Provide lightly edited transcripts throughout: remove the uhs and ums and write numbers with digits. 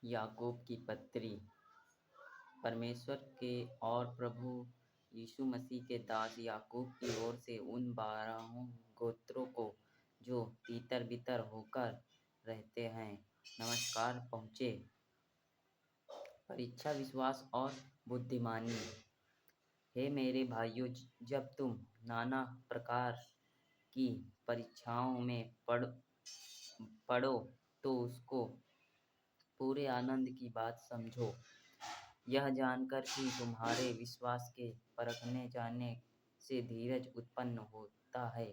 याकूब की पत्री। परमेश्वर के और प्रभु यीशु मसीह के दास याकूब की ओर से उन 12 गोत्रों को जो तितर-बितर होकर रहते हैं, नमस्कार पहुँचे। परीक्षा, विश्वास और बुद्धिमानी। हे मेरे भाइयों, जब तुम नाना प्रकार की परीक्षाओं में पड़ो तो उसको पूरे आनंद की बात समझो, यह जानकर कि तुम्हारे विश्वास के परखने जाने से धीरज उत्पन्न होता है।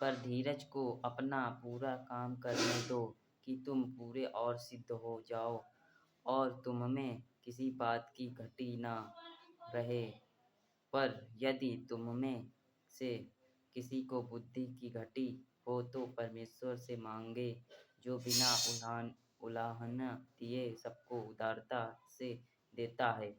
पर धीरज को अपना पूरा काम करने दो कि तुम पूरे और सिद्ध हो जाओ और तुममें किसी बात की घटी न रहे। पर यदि तुममें से किसी को बुद्धि की घटी हो तो परमेश्वर से मांगे, जो बिना उलाहना दिए सबको उदारता से देता है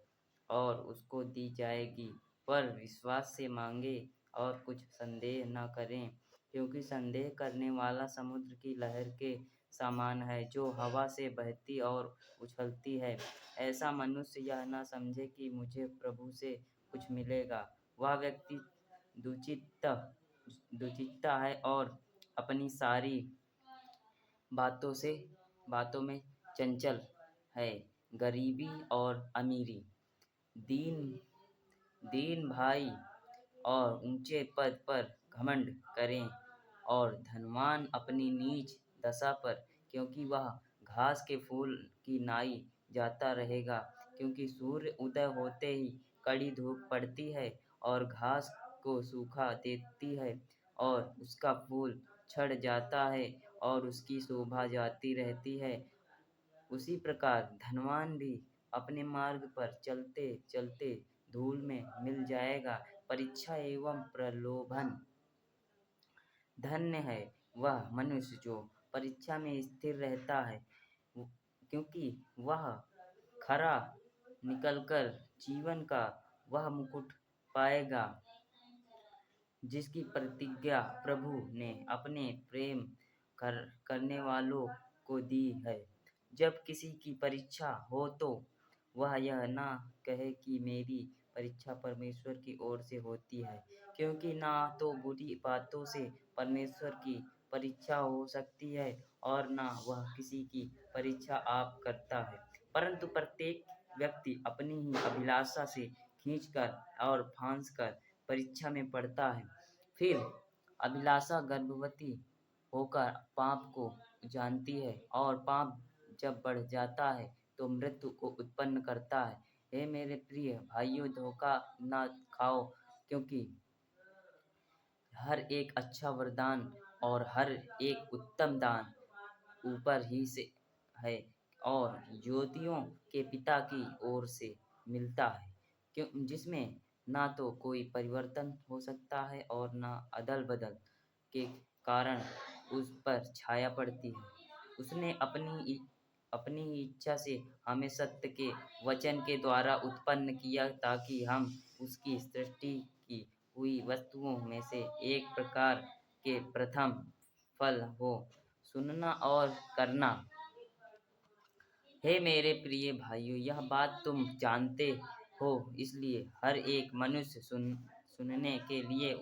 और उसको दी जाएगी। पर विश्वास से मांगे और कुछ संदेह न करें, क्योंकि संदेह करने वाला समुद्र की लहर के समान है, जो हवा से बहती और उछलती है। ऐसा मनुष्य यह न समझे कि मुझे प्रभु से कुछ मिलेगा। वह व्यक्ति दुचित्ता है और अपनी सारी बातों में चंचल है। गरीबी और अमीरी, दीन भाई और ऊंचे पद पर घमंड करें, और धनवान अपनी नीच दशा पर, क्योंकि वह घास के फूल की नाई जाता रहेगा। क्योंकि सूर्य उदय होते ही कड़ी धूप पड़ती है और घास को सूखा देती है और उसका फूल झड़ जाता है और उसकी शोभा जाती रहती है। उसी प्रकार धनवान भी अपने मार्ग पर चलते चलते धूल में मिल जाएगा। परीक्षा एवं प्रलोभन। धन्य है वह मनुष्य जो परीक्षा में स्थिर रहता है, क्योंकि वह खरा निकलकर जीवन का वह मुकुट पाएगा जिसकी प्रतिज्ञा प्रभु ने अपने प्रेम करने वालों को दी है। जब किसी की परीक्षा हो तो वह यह ना कहे कि मेरी परीक्षा परमेश्वर की ओर से होती है, क्योंकि ना तो बुरी बातों से परमेश्वर की परीक्षा हो सकती है और ना वह किसी की परीक्षा आप करता है, परंतु प्रत्येक व्यक्ति अपनी ही अभिलाषा से खींचकर और फांसकर परीक्षा में पड़ता है। फिर अभिलाषा गर्भवती होकर पाप को जानती है और पाप जब बढ़ जाता है तो मृत्यु को उत्पन्न करता है। हे मेरे प्रिय भाइयों, धोखा न खाओ, क्योंकि हर एक अच्छा वरदान और हर एक उत्तम दान ऊपर ही से है और ज्योतियों के पिता की ओर से मिलता है, क्यों जिसमें ना तो कोई परिवर्तन हो सकता है और ना अदल-बदल के कारण उस पर छाया पड़ती है। उसने अपनी ही इच्छा से हमें सत्य के वचन के द्वारा उत्पन्न किया, ताकि हम उसकी सृष्टि की हुई वस्तुओं में से एक प्रकार के प्रथम फल हो। सुनना और करना। हे मेरे प्रिय भाइयों, यह बात तुम जानते हो, इसलिए हर एक मनुष्य सुनने के लिए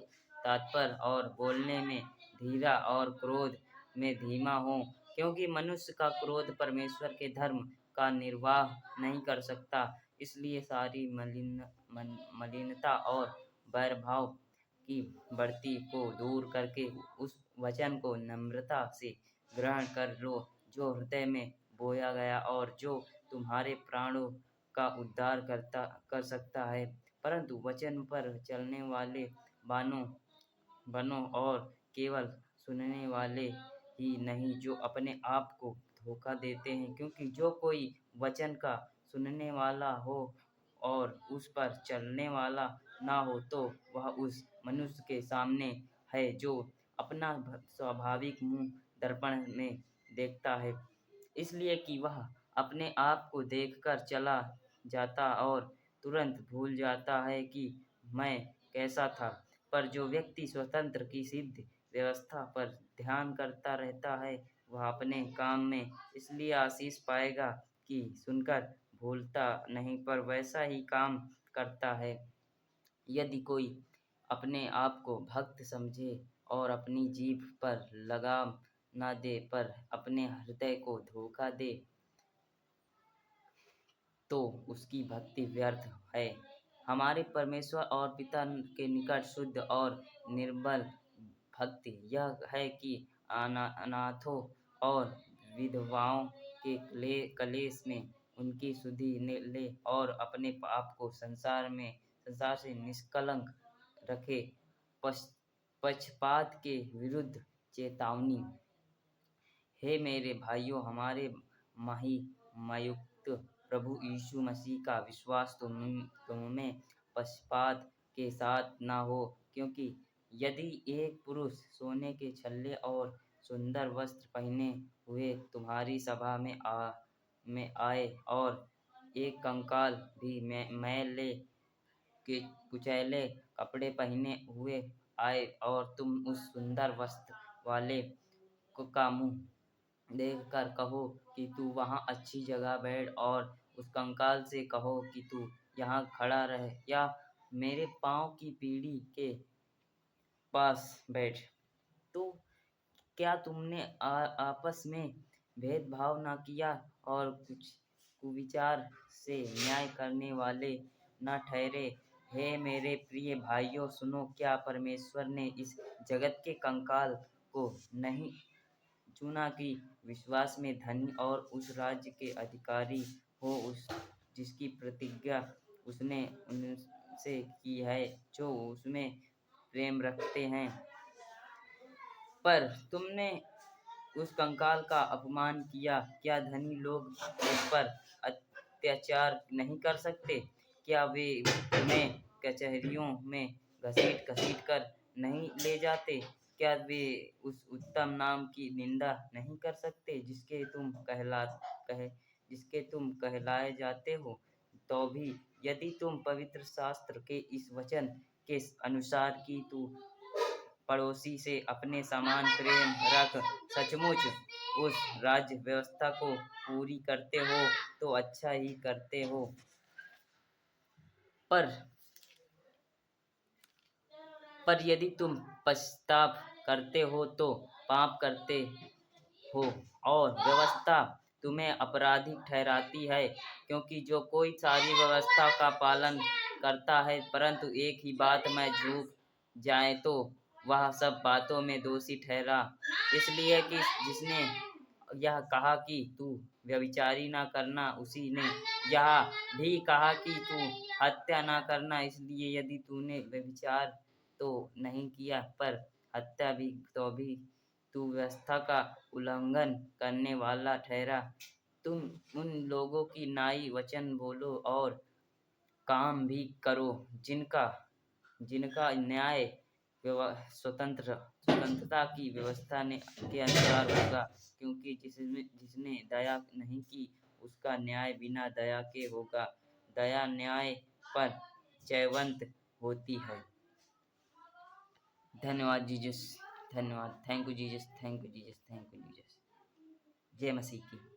तत्पर और बोलने में धीरा और क्रोध में धीमा हो, क्योंकि मनुष्य का क्रोध परमेश्वर के धर्म का निर्वाह नहीं कर सकता। इसलिए सारी मलिनता और वैरभाव की बढ़ती को दूर करके उस वचन को नम्रता से ग्रहण कर लो, जो हृदय में बोया गया और जो तुम्हारे प्राणों का उद्धार कर सकता है। परंतु वचन पर चलने वाले बनो और केवल सुनने वाले ही नहीं, जो अपने आप को धोखा देते हैं, क्योंकि जो कोई वचन का सुनने वाला हो और उस पर चलने वाला ना हो तो वह उस मनुष्य के सामने है जो अपना स्वाभाविक मुंह दर्पण में देखता है, इसलिए कि वह अपने आप को देखकर चला जाता और तुरंत भूल जाता है कि मैं कैसा था। पर जो व्यक्ति स्वतंत्र की सिद्ध व्यवस्था पर ध्यान करता रहता है, वह अपने काम में इसलिए आशीष पाएगा की सुनकर भूलता नहीं पर वैसा ही काम करता है। यदि कोई अपने आप को भक्त समझे और अपनी जीभ पर लगाम न दे पर अपने हृदय को धोखा दे तो उसकी भक्ति व्यर्थ है। हमारे परमेश्वर और पिता के निकट शुद्ध और निर्मल भक्ति यह है कि अनाथों और विधवाओं के कलेश में उनकी सुधि ले और अपने पाप को संसार से निष्कलंक रखे। पक्षपात के विरुद्ध चेतावनी। हे मेरे भाइयों, हमारे महिमायुक्त प्रभु यीशु मसीह का विश्वास तुममें पक्षपात के साथ न हो, क्योंकि यदि एक पुरुष सोने के छल्ले और सुंदर वस्त्र पहने हुए तुम्हारी सभा में आए और एक कंकाल भी मैले के कुचैले कपड़े पहने हुए आए और तुम उस सुंदर वस्त्र वाले का मुंह देखकर कहो कि तू वहाँ अच्छी जगह बैठ और उस कंकाल से कहो कि तू यहाँ खड़ा रह या मेरे पाँव की पीढ़ी के पास बैठ, तो क्या तुमने आपस में भेदभाव न किया और कुछ कुविचार से न्याय करने वाले न ठहरे। हे मेरे प्रिय भाइयों सुनो, क्या परमेश्वर ने इस जगत के कंकाल को नहीं चुना कि विश्वास में धनी और उस राज्य के अधिकारी हो उस जिसकी प्रतिज्ञा उसने उनसे की है जो उसमें प्रेम रखते हैं। पर तुमने उस कंकाल का अपमान किया। क्या धनी लोग उस पर अत्याचार नहीं कर सकते? क्या वे तुम्हें कचहरियों में घसीट कर नहीं ले जाते? क्या वे उस उत्तम नाम की निंदा नहीं कर सकते जिसके तुम कहलाए जाते हो? तो भी यदि तुम पवित्र शास्त्र के इस वचन के अनुसार कि तू पड़ोसी से अपने समान प्रेम रख सचमुच उस राज्य व्यवस्था को पूरी करते हो तो अच्छा ही करते हो। पर यदि तुम पश्चाताप करते हो तो पाप करते हो और व्यवस्था तुम्हें अपराधी ठहराती है, क्योंकि जो कोई सारी व्यवस्था का पालन करता है परंतु एक ही बात में चूक जाए तो वह सब बातों में दोषी ठहरा। इसलिए कि जिसने यह कहा कि तू व्यभिचारी न करना, उसी ने यह भी कहा कि तू हत्या न करना। इसलिए यदि तूने व्यभिचार तो नहीं किया पर हत्या भी, तो भी तू व्यवस्था का उल्लंघन करने वाला ठहरा। तुम उन लोगों की न्याय वचन बोलो और काम भी करो जिनका न्याय स्वतंत्रता की व्यवस्था के अनुसार होगा, क्योंकि जिसने दया नहीं की उसका न्याय बिना दया के होगा। दया न्याय पर जयवंत होती है। धन्यवाद जीसस, धन्यवाद। Thank you Jesus, thank you Jesus, thank you Jesus. जय मसीह की।